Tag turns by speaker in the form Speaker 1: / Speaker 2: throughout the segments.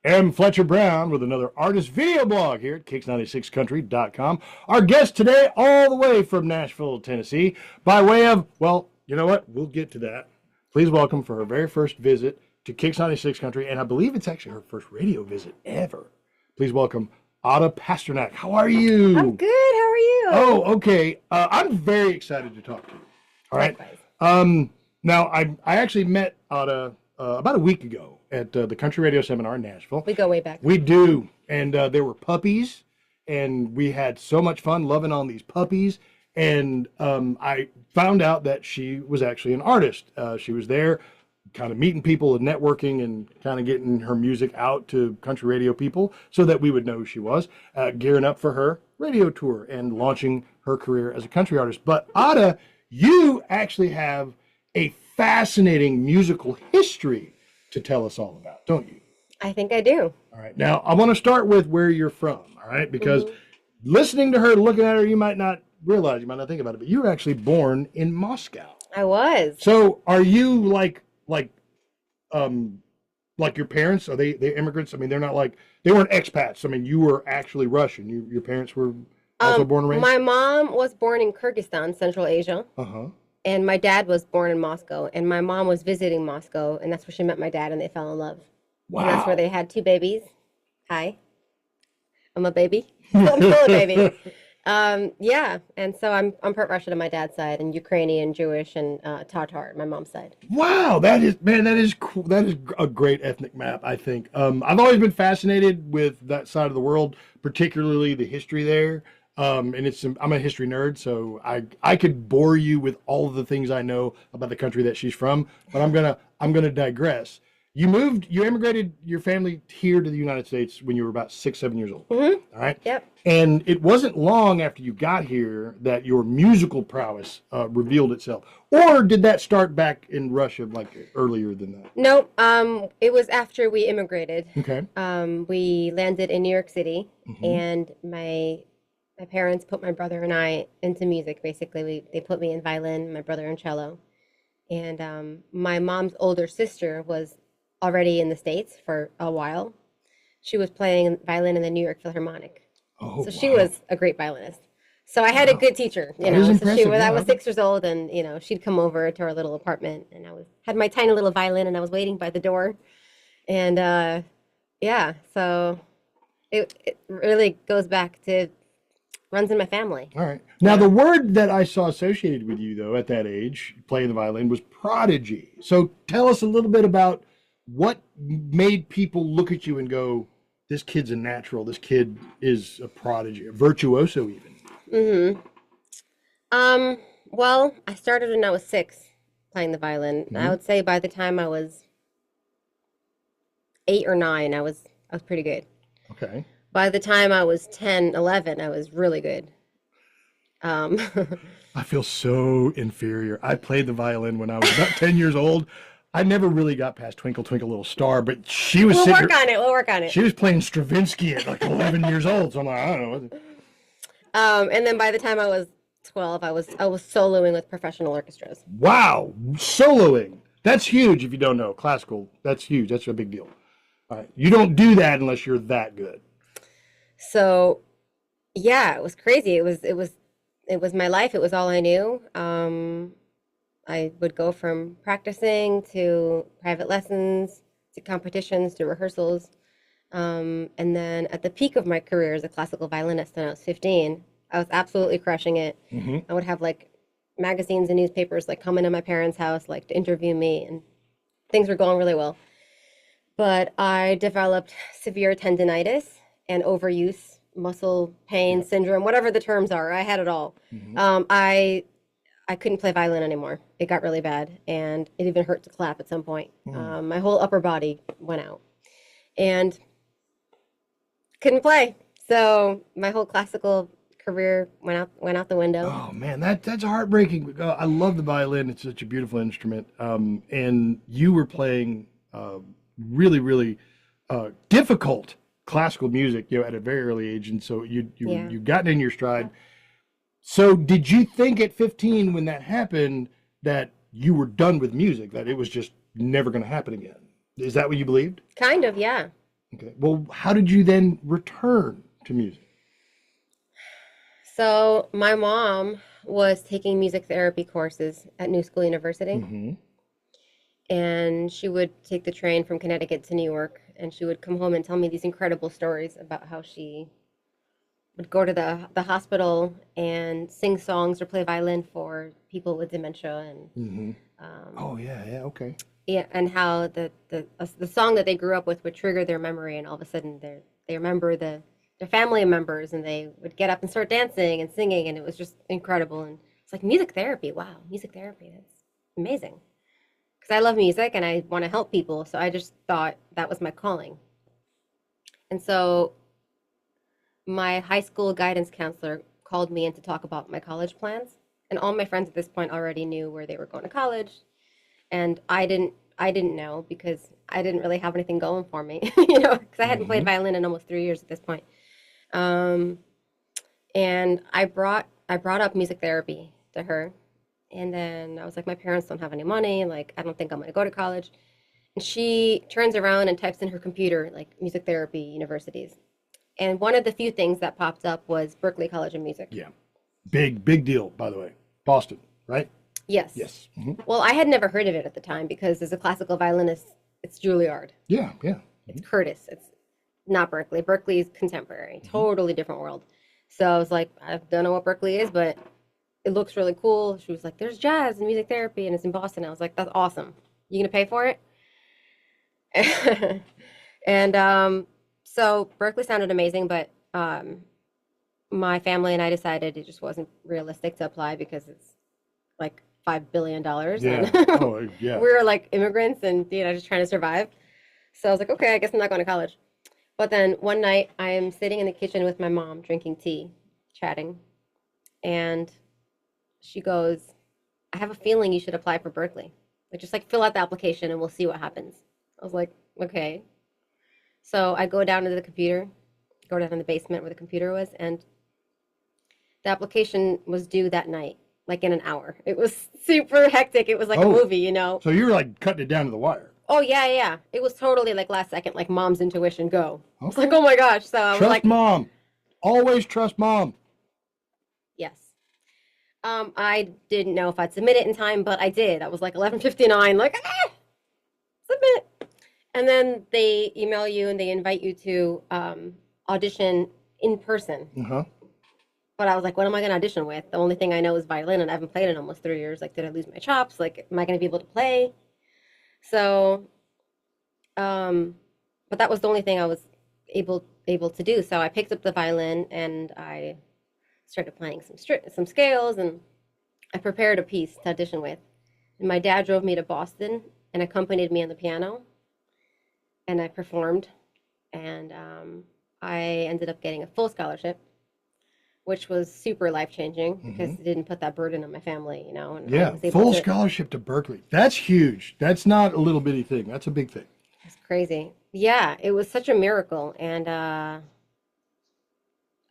Speaker 1: am Fletcher Brown with another artist video blog here at kicks96country.com. Our guest today, all the way from Nashville, Tennessee, by way of, well, you know what? We'll get to that. Please welcome for her very first visit to Kicks 96 Country, and I believe it's actually her first radio visit ever. Please welcome Ada Pasternak. How are you?
Speaker 2: I'm good. How are you?
Speaker 1: Oh, okay. I'm very excited to talk to you. All right.
Speaker 2: Likewise.
Speaker 1: Now, I actually met Ada about a week ago at the Country Radio Seminar in Nashville.
Speaker 2: We go way back.
Speaker 1: We do. And there were puppies, and we had so much fun loving on these puppies. And I found out that she was actually an artist. She was there kind of meeting people and networking and kind of getting her music out to country radio people so that we would know who she was, gearing up for her radio tour and launching her career as a country artist. But Ada, you actually have a fascinating musical history to tell us all about, don't you?
Speaker 2: I think I do.
Speaker 1: All right. Now, I want to start with where you're from, all right? Because listening to her, looking at her, you might not realize, you might not think about it, but you were actually born in Moscow.
Speaker 2: I was.
Speaker 1: So are you like your parents? Are they immigrants? I mean, they're not like, they weren't expats. I mean, you were actually Russian. Your parents were also born and raised?
Speaker 2: My mom was born in Kyrgyzstan, Central Asia.
Speaker 1: Uh-huh.
Speaker 2: And my dad was born in Moscow. And my mom was visiting Moscow. And that's where she met my dad and they fell in love.
Speaker 1: Wow.
Speaker 2: And that's where they had 2 babies. Hi. I'm a baby. I'm still a baby. Yeah. And so I'm part Russian on my dad's side and Ukrainian, Jewish, and Tatar on my mom's side.
Speaker 1: Wow, that is cool. That is a great ethnic map, I think. I've always been fascinated with that side of the world, particularly the history there. And I'm a history nerd, so I could bore you with all of the things I know about the country that she's from, but I'm gonna digress. You immigrated your family here to the United States when you were about 6, 7 years old.
Speaker 2: Mm-hmm.
Speaker 1: All right.
Speaker 2: Yep.
Speaker 1: And it wasn't long after you got here that your musical prowess revealed itself. Or did that start back in Russia, like earlier than that?
Speaker 2: No, it was after we immigrated.
Speaker 1: Okay.
Speaker 2: We landed in New York City,
Speaker 1: Mm-hmm.
Speaker 2: and my parents put my brother and I into music. Basically, they put me in violin, my brother in cello, and my mom's older sister was already in the States for a while. She was playing violin in the New York Philharmonic.
Speaker 1: Oh,
Speaker 2: So she
Speaker 1: wow.
Speaker 2: was a great violinist. So I had a good teacher,
Speaker 1: That is
Speaker 2: So
Speaker 1: impressive,
Speaker 2: I
Speaker 1: yeah.
Speaker 2: was 6 years old, and she'd come over to our little apartment, and had my tiny little violin, and I was waiting by the door, and yeah, so it really goes back to runs in my family.
Speaker 1: All right. Now, the word that I saw associated with you, though, at that age, playing the violin, was prodigy. So tell us a little bit about what made people look at you and go, this kid's a natural, this kid is a prodigy, a virtuoso even.
Speaker 2: Mm-hmm. Well, I started when I was 6 playing the violin.
Speaker 1: Mm-hmm.
Speaker 2: I would say by the time I was 8 or 9, I was pretty good.
Speaker 1: Okay.
Speaker 2: By the time I was 10, 11, I was really good.
Speaker 1: I feel so inferior. I played the violin when I was about 10 years old. I never really got past Twinkle, Twinkle, Little Star, but she was
Speaker 2: We'll
Speaker 1: sitting
Speaker 2: work on it. We'll work on it.
Speaker 1: She was playing Stravinsky at like 11 years old. So I'm like, I don't know.
Speaker 2: And then by the time I was 12, I was soloing with professional orchestras.
Speaker 1: Wow. Soloing. That's huge if you don't know. Classical, that's huge. That's a big deal. All right. You don't do that unless you're that good.
Speaker 2: So, yeah, it was crazy. It was my life. It was all I knew. I would go from practicing to private lessons to competitions to rehearsals. And then at the peak of my career as a classical violinist when I was 15, I was absolutely crushing it.
Speaker 1: Mm-hmm.
Speaker 2: I would have like magazines and newspapers like come into my parents' house like to interview me, and things were going really well. But I developed severe tendinitis and overuse, muscle pain syndrome, whatever the terms are. I had it all.
Speaker 1: Mm-hmm.
Speaker 2: I couldn't play violin anymore. It got really bad, and it even hurt to clap at some point.
Speaker 1: Mm.
Speaker 2: My whole upper body went out, and couldn't play. So my whole classical career went out the window.
Speaker 1: Oh man, that's heartbreaking. I love the violin. It's such a beautiful instrument. And you were playing really, really difficult classical music, at a very early age, and so you gotten in your stride. So did you think at 15 when that happened that you were done with music, that it was just never going to happen again? Is that what you believed?
Speaker 2: Kind of, yeah.
Speaker 1: Okay. Well, how did you then return to music?
Speaker 2: So my mom was taking music therapy courses at New School University,
Speaker 1: Hmm.
Speaker 2: and she would take the train from Connecticut to New York, and she would come home and tell me these incredible stories about how she would go to the hospital and sing songs or play violin for people with dementia, and
Speaker 1: Hmm.
Speaker 2: um,
Speaker 1: Oh yeah, yeah, okay.
Speaker 2: yeah, and how the song that they grew up with would trigger their memory, and all of a sudden they remember their family members, and they would get up and start dancing and singing, and it was just incredible. And it's like music therapy. Wow, music therapy. That's amazing. Because I love music and I want to help people, so I just thought that was my calling. And so my high school guidance counselor called me in to talk about my college plans, and all my friends at this point already knew where they were going to college, and I didn't know because I didn't really have anything going for me, because I hadn't played
Speaker 1: Hmm.
Speaker 2: violin in almost 3 years at this point. Um, and I brought up music therapy to her, and then I was like, my parents don't have any money, like I don't think I'm gonna go to college. And she turns around and types in her computer like music therapy universities. And one of the few things that popped up was Berklee College of Music.
Speaker 1: Yeah. Big deal, by the way. Boston, right?
Speaker 2: Yes.
Speaker 1: Yes. Hmm.
Speaker 2: Well, I had never heard of it at the time because as a classical violinist, it's Juilliard,
Speaker 1: Yeah, yeah.
Speaker 2: it's Curtis, it's not Berklee. Berklee's contemporary,
Speaker 1: Hmm.
Speaker 2: totally different world. So I was like, I don't know what Berklee is, but it looks really cool. She was like, there's jazz and music therapy, and it's in Boston. I was like, that's awesome. You gonna pay for it? And so Berklee sounded amazing, but my family and I decided it just wasn't realistic to apply because it's like $5 billion, and
Speaker 1: Yeah. Oh, yeah.
Speaker 2: we were like immigrants and just trying to survive. So I was like, okay, I guess I'm not going to college. But then one night I am sitting in the kitchen with my mom drinking tea, chatting, and she goes, I have a feeling you should apply for Berklee. Like just like fill out the application and we'll see what happens. I was like, okay. So I go down to the computer, go down in the basement where the computer was, and the application was due that night, like in an hour. It was super hectic. It was like a
Speaker 1: Oh,
Speaker 2: movie.
Speaker 1: so you were like cutting it down to the wire.
Speaker 2: Oh yeah, yeah. It was totally like last second, like mom's intuition, go. It's like,
Speaker 1: Okay.
Speaker 2: oh my gosh. So I was
Speaker 1: Trust
Speaker 2: like,
Speaker 1: mom. Always trust mom.
Speaker 2: yes. I didn't know if I'd submit it in time, but I did. I was like 11:59, like, submit. And then they email you and they invite you to audition in person.
Speaker 1: Uh-huh.
Speaker 2: But I was like, what am I going to audition with? The only thing I know is violin, and I haven't played in almost 3 years. Like, did I lose my chops? Like, am I going to be able to play? So, um, but that was the only thing I was able to do. So I picked up the violin and I started playing some scales, and I prepared a piece to audition with. And my dad drove me to Boston and accompanied me on the piano, and I performed, and I ended up getting a full scholarship, which was super life changing because
Speaker 1: Hmm.
Speaker 2: it didn't put that burden on my family, and I
Speaker 1: Yeah.
Speaker 2: was able
Speaker 1: Full
Speaker 2: to.
Speaker 1: scholarship to Berkeley. That's huge. That's not a little bitty thing. That's a big thing.
Speaker 2: It's crazy. Yeah, it was such a miracle, and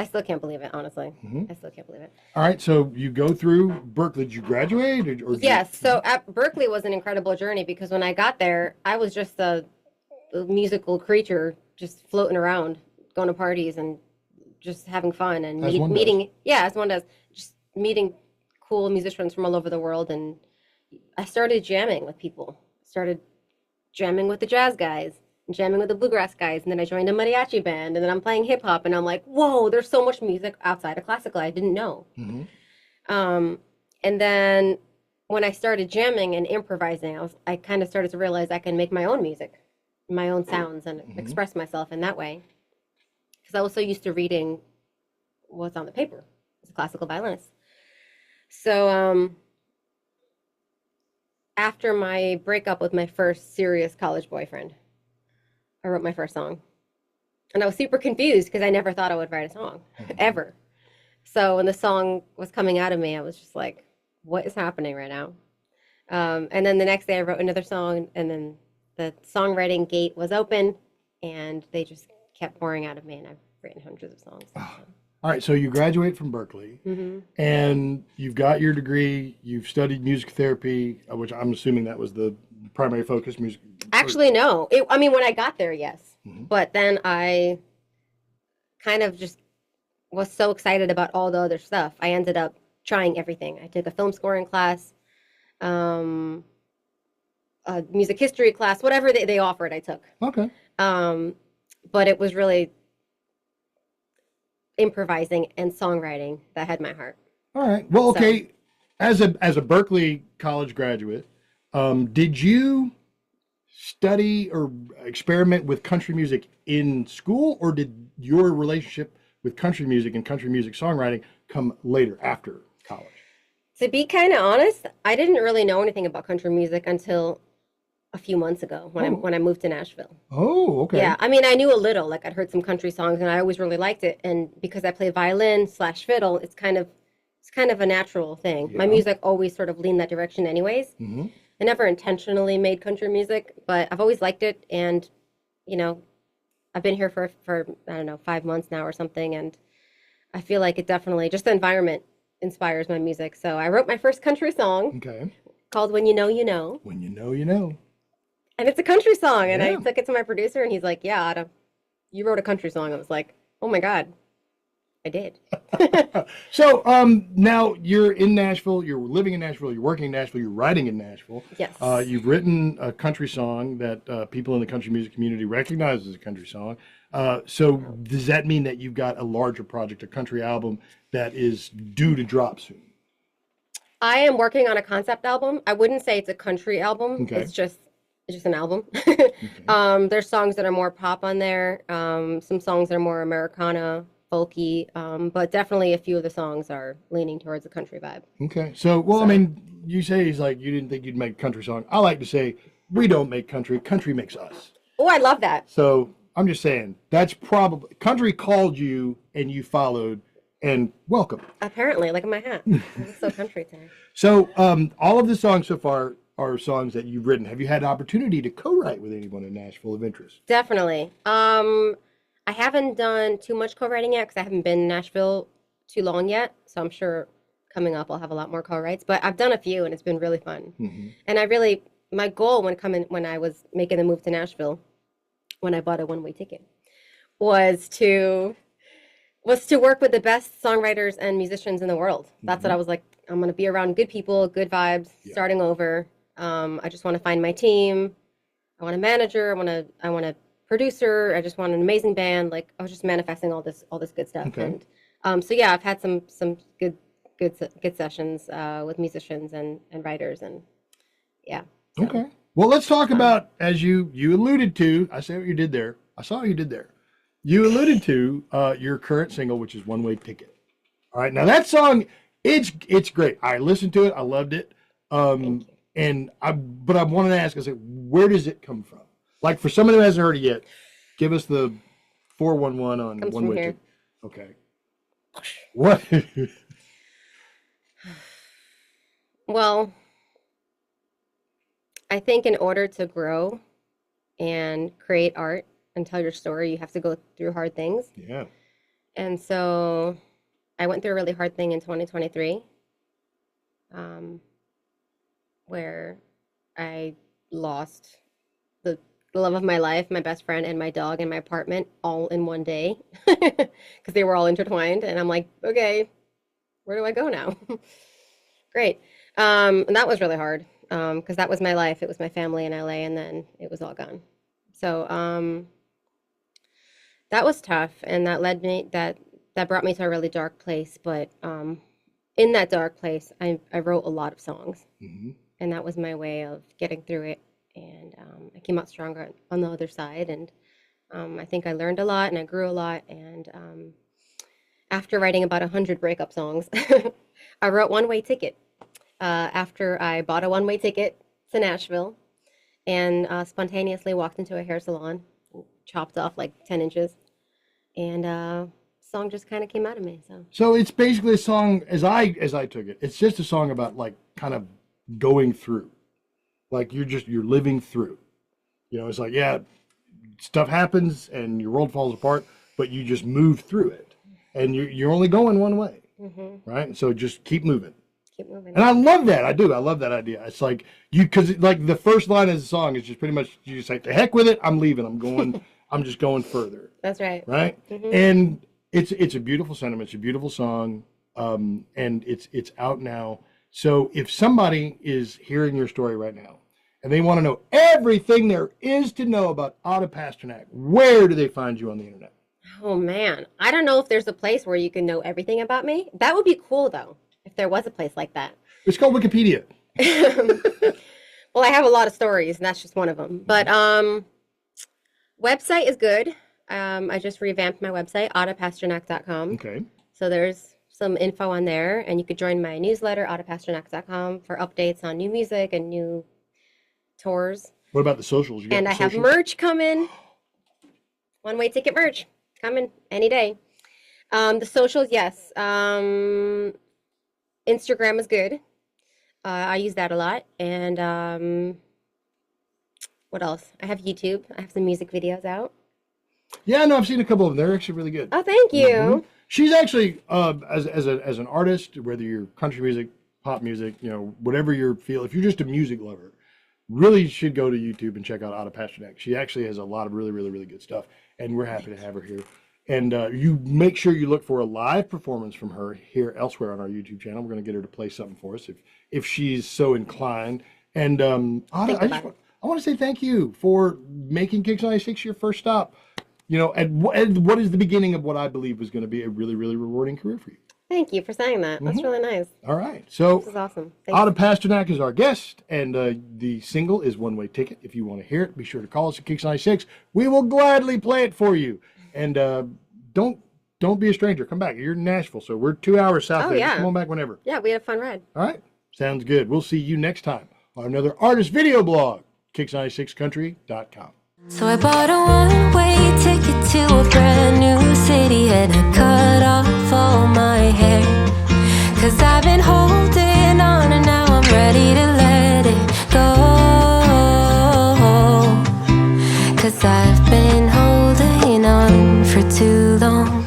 Speaker 2: I still can't believe it, honestly.
Speaker 1: Hmm.
Speaker 2: I still can't believe it.
Speaker 1: All right. So you go through Berkeley. Did you graduate or did you?
Speaker 2: Yes, so at Berkeley was an incredible journey because when I got there, I was just a musical creature, just floating around, going to parties and just having fun and
Speaker 1: As one does.
Speaker 2: meeting. Yeah, as one does, just meeting cool musicians from all over the world, and I started jamming with people. Started jamming with the jazz guys, and jamming with the bluegrass guys, and then I joined a mariachi band, and then I'm playing hip hop, and I'm like, whoa, there's so much music outside of classical I didn't know.
Speaker 1: Hmm.
Speaker 2: Um, and then when I started jamming and improvising, I kind of started to realize I can make my own music, my own sounds, and
Speaker 1: Hmm.
Speaker 2: express myself in that way. Because I was so used to reading what's on the paper as a classical violinist. So after my breakup with my first serious college boyfriend, I wrote my first song. And I was super confused because I never thought I would write a song,
Speaker 1: Hmm.
Speaker 2: ever. So when the song was coming out of me, I was just like, what is happening right now? And then the next day I wrote another song, and then the songwriting gate was open, and they just kept pouring out of me, and I've written hundreds of songs since
Speaker 1: All right. So you graduate from Berkeley,
Speaker 2: then.
Speaker 1: and you've got your degree. You've studied music therapy, which I'm assuming that was the primary focus. Music.
Speaker 2: Actually, no. I mean, when I got there, yes. But then I kind of just was so excited about all the other stuff. I ended up trying everything. I took a film scoring class, um, a music history class, whatever they offered, I took.
Speaker 1: Okay.
Speaker 2: Um, but it was really improvising and songwriting that had my heart.
Speaker 1: All right. Well,
Speaker 2: So
Speaker 1: okay. As a Berkeley college graduate, did you study or experiment with country music in school, or did your relationship with country music and country music songwriting come later after college?
Speaker 2: to be kind of honest, I didn't really know anything about country music until a few months ago when
Speaker 1: Oh.
Speaker 2: I moved to Nashville.
Speaker 1: Oh, okay.
Speaker 2: Yeah, I mean, I knew a little. Like I'd heard some country songs, and I always really liked it. And because I play violin slash fiddle, it's kind of a natural thing. My
Speaker 1: Yeah.
Speaker 2: music always sort of leaned that direction, anyways.
Speaker 1: Hmm.
Speaker 2: I never intentionally made country music, but I've always liked it. And you know, I've been here for I don't know 5 months now or something, and I feel like it definitely just the environment inspires my music. So I wrote my first country song
Speaker 1: Okay.
Speaker 2: called "When You Know You Know."
Speaker 1: When you know, you know.
Speaker 2: And it's a country song. And I
Speaker 1: Yeah.
Speaker 2: took it to my producer, and he's like, "Yeah, Ada, you wrote a country song." I was like, "Oh my God, I did."
Speaker 1: So, now you're in Nashville, you're living in Nashville, you're working in Nashville, you're writing in Nashville.
Speaker 2: Yes.
Speaker 1: You've written a country song that people in the country music community recognize as a country song. So does that mean that you've got a larger project, a country album that is due to drop soon?
Speaker 2: I am working on a concept album. I wouldn't say it's a country album.
Speaker 1: Okay.
Speaker 2: It's just an album.
Speaker 1: Okay.
Speaker 2: There's songs that are more pop on there. Some songs that are more Americana, folky. But definitely a few of the songs are leaning towards a country vibe.
Speaker 1: Okay. So, well, I
Speaker 2: So,
Speaker 1: mean, you say he's like, you didn't think you'd make a country song. I like to say, we don't make country, country makes us.
Speaker 2: oh, I love that.
Speaker 1: So I'm just saying, that's probably, country called you and you followed, and welcome.
Speaker 2: Apparently, look at my hat. It's so country today.
Speaker 1: So, all of the songs so far are songs that you've written. Have you had an opportunity to co-write with anyone in Nashville of interest?
Speaker 2: Definitely. I haven't done too much co-writing yet because I haven't been in Nashville too long yet. So I'm sure coming up I'll have a lot more co-writes. But I've done a few and it's been really fun.
Speaker 1: Hmm.
Speaker 2: And my goal when I was making the move to Nashville, when I bought a one-way ticket, was to work with the best songwriters and musicians in the world. That's what
Speaker 1: Hmm.
Speaker 2: I was like. I'm gonna be around good people, good vibes,
Speaker 1: Yeah.
Speaker 2: starting over. I just want to find my team. I want a manager. I want a producer. I just want an amazing band. Like I was just manifesting all this good stuff.
Speaker 1: Okay.
Speaker 2: And so yeah, I've had some good sessions with musicians and writers, and yeah. So
Speaker 1: Okay. Well, let's talk
Speaker 2: fun.
Speaker 1: about, as you alluded to, I say what you did there. I saw what you did there. You alluded to your current single, which is One Way Ticket. All right. Now that song, it's great. I listened to it. I loved it.
Speaker 2: Thank you.
Speaker 1: But I wanted to ask, I said, where does it come from? Like for someone who hasn't heard it yet, give us the 411 on
Speaker 2: Comes
Speaker 1: One
Speaker 2: from
Speaker 1: Way
Speaker 2: here.
Speaker 1: Ticket. Okay. What?
Speaker 2: Well, I think in order to grow and create art and tell your story, you have to go through hard things.
Speaker 1: Yeah.
Speaker 2: And so I went through a really hard thing in 2023, um, where I lost the love of my life, my best friend, and my dog, and my apartment all in one day because they were all intertwined. And I'm like, okay, where do I go now? Great. And that was really hard because that was my life. It was my family in LA, and then it was all gone. So that was tough, and that brought me to a really dark place. But in that dark place, I wrote a lot of songs,
Speaker 1: Hmm.
Speaker 2: and that was my way of getting through it. And I came out stronger on the other side, and I think I learned a lot, and I grew a lot. And after writing about 100 breakup songs, I wrote One Way Ticket. After I bought a one-way ticket to Nashville and spontaneously walked into a hair salon, chopped off like 10 inches, and song just kind of came out of me. So
Speaker 1: So it's basically a song, as I took it. It's just a song about like kind of going through, like you're living through. You know, it's like, yeah, stuff happens and your world falls apart, but you just move through it, and you're only going one way, right? So just keep moving.
Speaker 2: keep moving.
Speaker 1: And I love that. I do. I love that idea. It's like because like the first line of the song is just pretty much you just like, the heck with it. I'm leaving. I'm going. I'm just going further.
Speaker 2: That's right.
Speaker 1: Right?
Speaker 2: Mm-hmm.
Speaker 1: And it's a beautiful sentiment. It's a beautiful song. And it's out now. So if somebody is hearing your story right now and they want to know everything there is to know about Ada Pasternak, where do they find you on the internet?
Speaker 2: Oh man, I don't know if there's a place where you can know everything about me. That would be cool though, if there was a place like that.
Speaker 1: It's called Wikipedia.
Speaker 2: Well, I have a lot of stories, and that's just one of them. But website is good. I just revamped my website, adapasternak.com.
Speaker 1: Okay.
Speaker 2: So there's some info on there, and you could join my newsletter, adapasternak.com, for updates on new music and new tours.
Speaker 1: What about the socials? You got
Speaker 2: And
Speaker 1: the
Speaker 2: I have
Speaker 1: socials?
Speaker 2: merch coming. One-way ticket merch coming any day. The socials, yes. Instagram is good. I use that a lot. And what else? I have YouTube. I have some music videos out.
Speaker 1: Yeah, no, I've seen a couple of them. They're actually really good.
Speaker 2: Oh, thank you.
Speaker 1: Mhm. She's actually, as an artist, whether you're country music, pop music, whatever your feel, if you're just a music lover, really should go to YouTube and check out Ada Pasternak. She actually has a lot of really, really, really good stuff, and we're happy to have her here. And you make sure you look for a live performance from her here elsewhere on our YouTube channel. We're going to get her to play something for us if she's so inclined. And Ada, I want to say thank you for making Kicks 96 your first stop. And what is the beginning of what I believe was going to be a really, really rewarding career for you.
Speaker 2: Thank you for saying that. That's really nice.
Speaker 1: All right. So
Speaker 2: This is awesome. Thanks.
Speaker 1: Ada Pasternak is our guest, and the single is One Way Ticket. If you want to hear it, be sure to call us at Kicks 96. We will gladly play it for you. And don't be a stranger. Come back. You're in Nashville, so we're 2 hours south there.
Speaker 2: Yeah.
Speaker 1: Just come on back whenever.
Speaker 2: Yeah, we had a fun ride.
Speaker 1: All right. Sounds good. We'll see you next time on another artist video blog, kicks96country.com.
Speaker 3: So I bought a one-way ticket to a brand new city, and I cut off all my hair, 'cause I've been holding on and now I'm ready to let it go, 'cause I've been holding on for too long.